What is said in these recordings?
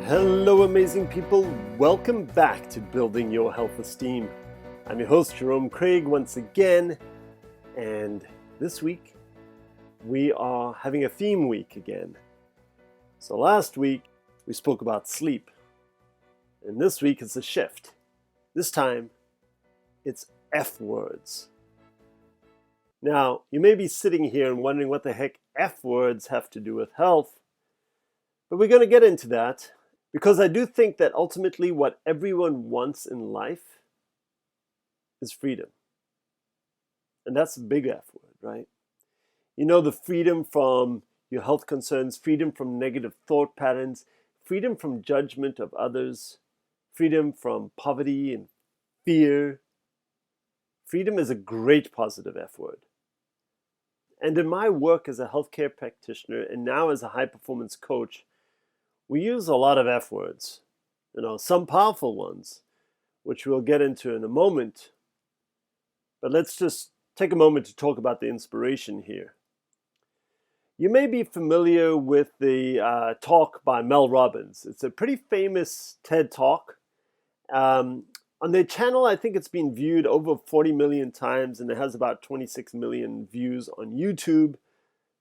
Hello, amazing people. Welcome back to Building Your Health Esteem. I'm your host, Jerome Craig, once again. And this week, we are having a theme week again. So last week, we spoke about sleep. And this week, it's a shift. This time, it's F words. Now, you may be sitting here and wondering what the heck F words have to do with health. But we're going to get into that. Because I do think that ultimately what everyone wants in life is freedom. And that's a big F word, right? You know, the freedom from your health concerns, freedom from negative thought patterns, freedom from judgment of others, freedom from poverty and fear. Freedom is a great positive F word. And in my work as a healthcare practitioner and now as a high-performance coach, we use a lot of F words, some powerful ones, which we'll get into in a moment. But let's just take a moment to talk about the inspiration here. You may be familiar with the talk by Mel Robbins. It's a pretty famous TED Talk. On their channel, I think it's been viewed over 40 million times, and it has about 26 million views on YouTube.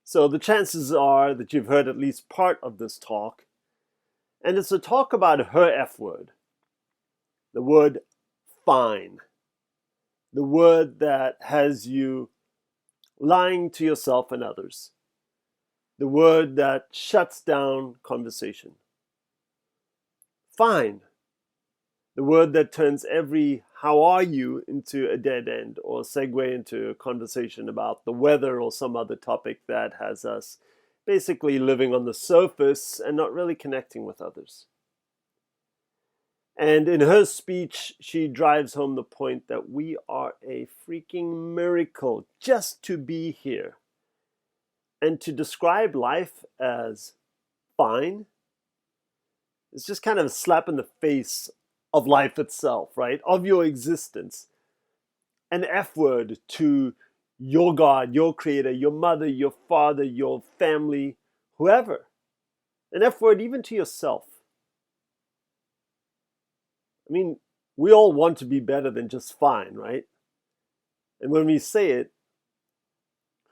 So the chances are that you've heard at least part of this talk. And it's a talk about her F word, the word fine, the word that has you lying to yourself and others, the word that shuts down conversation. Fine, the word that turns every how are you into a dead end or a segue into a conversation about the weather or some other topic that has us basically living on the surface and not really connecting with others. And in her speech, she drives home the point that we are a freaking miracle just to be here. And to describe life as fine is just kind of a slap in the face of life itself, right? Of your existence. An F word to your God, your creator, your mother, your father, your family, whoever. An F word even to yourself. I mean, we all want to be better than just fine, right? And when we say it,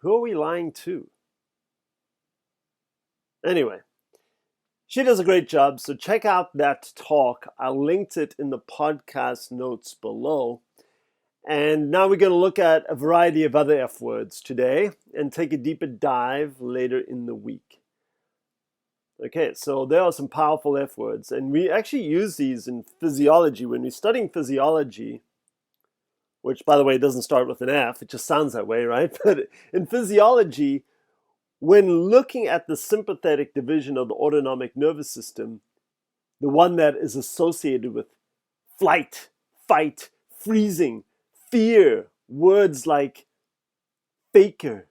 who are we lying to? Anyway, she does a great job, so check out that talk. I linked it in the podcast notes below. And now we're going to look at a variety of other F words today and take a deeper dive later in the week. Okay, so there are some powerful F words, and we actually use these in physiology. When we're studying physiology, which, by the way, doesn't start with an F, it just sounds that way, right? But in physiology, when looking at the sympathetic division of the autonomic nervous system, the one that is associated with flight, fight, freezing, fear, words like faker,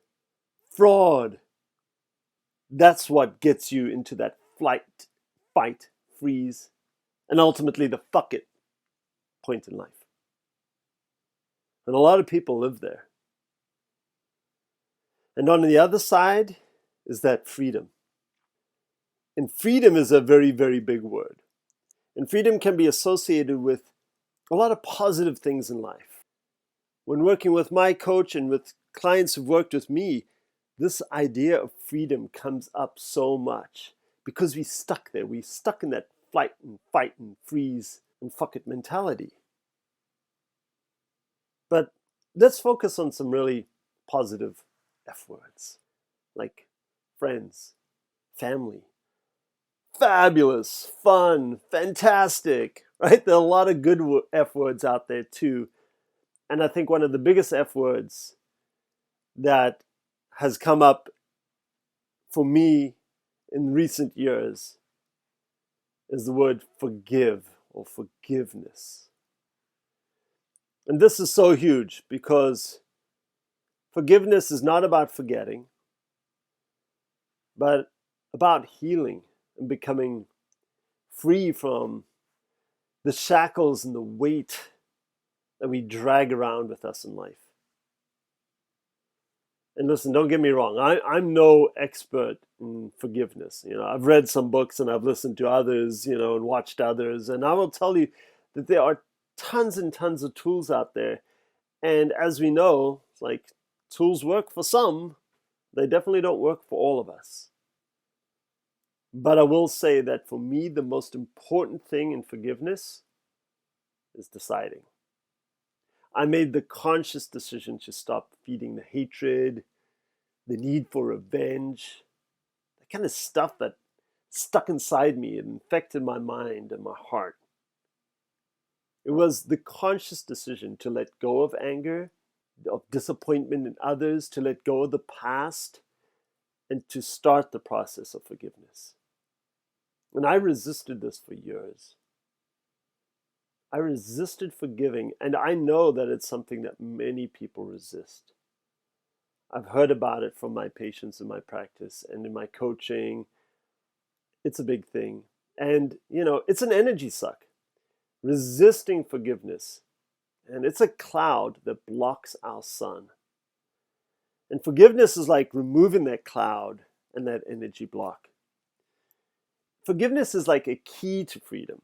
fraud, that's what gets you into that flight, fight, freeze, and ultimately the fuck it point in life. And a lot of people live there. And on the other side is that freedom. And freedom is a very, very big word. And freedom can be associated with a lot of positive things in life. When working with my coach and with clients who've worked with me, this idea of freedom comes up so much because we stuck there. We stuck in that flight and fight and freeze and fuck it mentality. But let's focus on some really positive F words like friends, family, fabulous, fun, fantastic, right? There are a lot of good F words out there too. And I think one of the biggest F words that has come up for me in recent years is the word forgive or forgiveness. And this is so huge because forgiveness is not about forgetting, but about healing and becoming free from the shackles and the weight that we drag around with us in life. And listen, don't get me wrong. I'm no expert in forgiveness. I've read some books and I've listened to others, and watched others. And I will tell you that there are tons and tons of tools out there. And as we know, like tools work for some, they definitely don't work for all of us. But I will say that for me, the most important thing in forgiveness is deciding. I made the conscious decision to stop feeding the hatred, the need for revenge, the kind of stuff that stuck inside me and infected my mind and my heart. It was the conscious decision to let go of anger, of disappointment in others, to let go of the past, and to start the process of forgiveness. And I resisted this for years. I resisted forgiving, and I know that it's something that many people resist. I've heard about it from my patients in my practice and in my coaching. It's a big thing. And, it's an energy suck. Resisting forgiveness. And it's a cloud that blocks our sun. And forgiveness is like removing that cloud and that energy block. Forgiveness is like a key to freedom.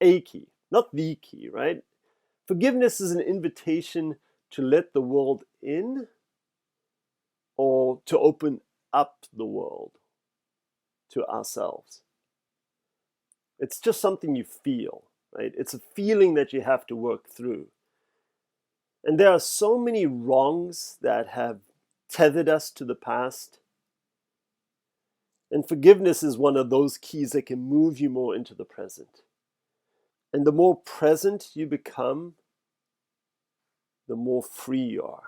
A key, not the key, right? Forgiveness is an invitation to let the world in or to open up the world to ourselves. It's just something you feel, right? It's a feeling that you have to work through. And there are so many wrongs that have tethered us to the past. And forgiveness is one of those keys that can move you more into the present. And the more present you become, the more free you are.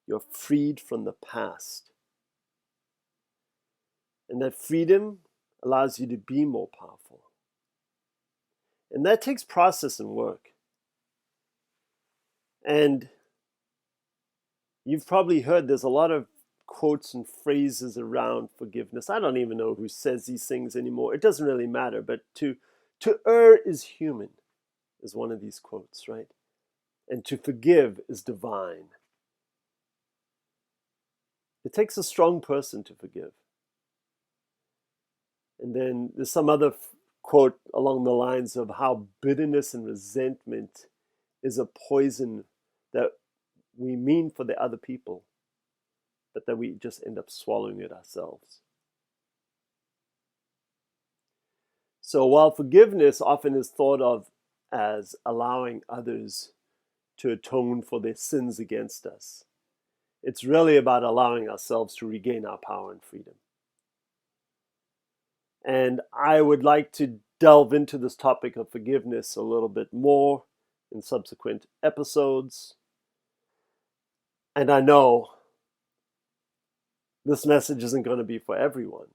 You're freed from the past. And that freedom allows you to be more powerful. And that takes process and work. And you've probably heard there's a lot of quotes and phrases around forgiveness. I don't even know who says these things anymore. It doesn't really matter. But to err is human is one of these quotes, right? And to forgive is divine. It takes a strong person to forgive. And then there's some other quote along the lines of how bitterness and resentment is a poison that we mean for the other people, but that we just end up swallowing it ourselves. So while forgiveness often is thought of as allowing others to atone for their sins against us, it's really about allowing ourselves to regain our power and freedom. And I would like to delve into this topic of forgiveness a little bit more in subsequent episodes. And I know this message isn't going to be for everyone.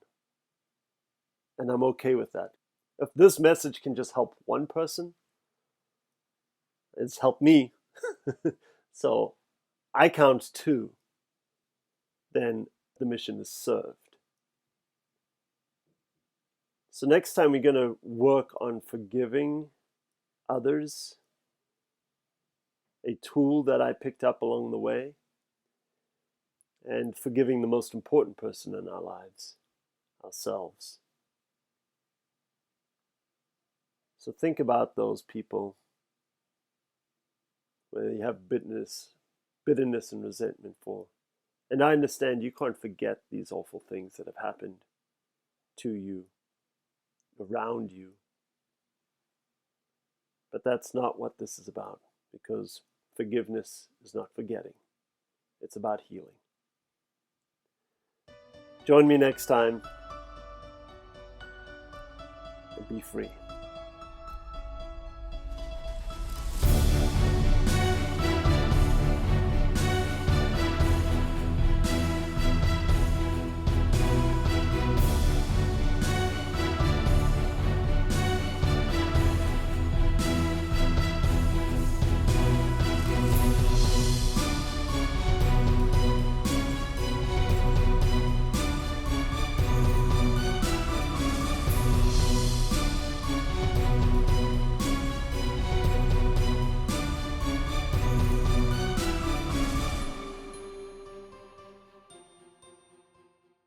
And I'm okay with that. If this message can just help one person, it's helped me. So I count two. Then the mission is served. So next time we're going to work on forgiving others, a tool that I picked up along the way, and forgiving the most important person in our lives, ourselves. So think about those people where you have bitterness and resentment for. And I understand you can't forget these awful things that have happened to you, around you. But that's not what this is about, because forgiveness is not forgetting. It's about healing. Join me next time and be free.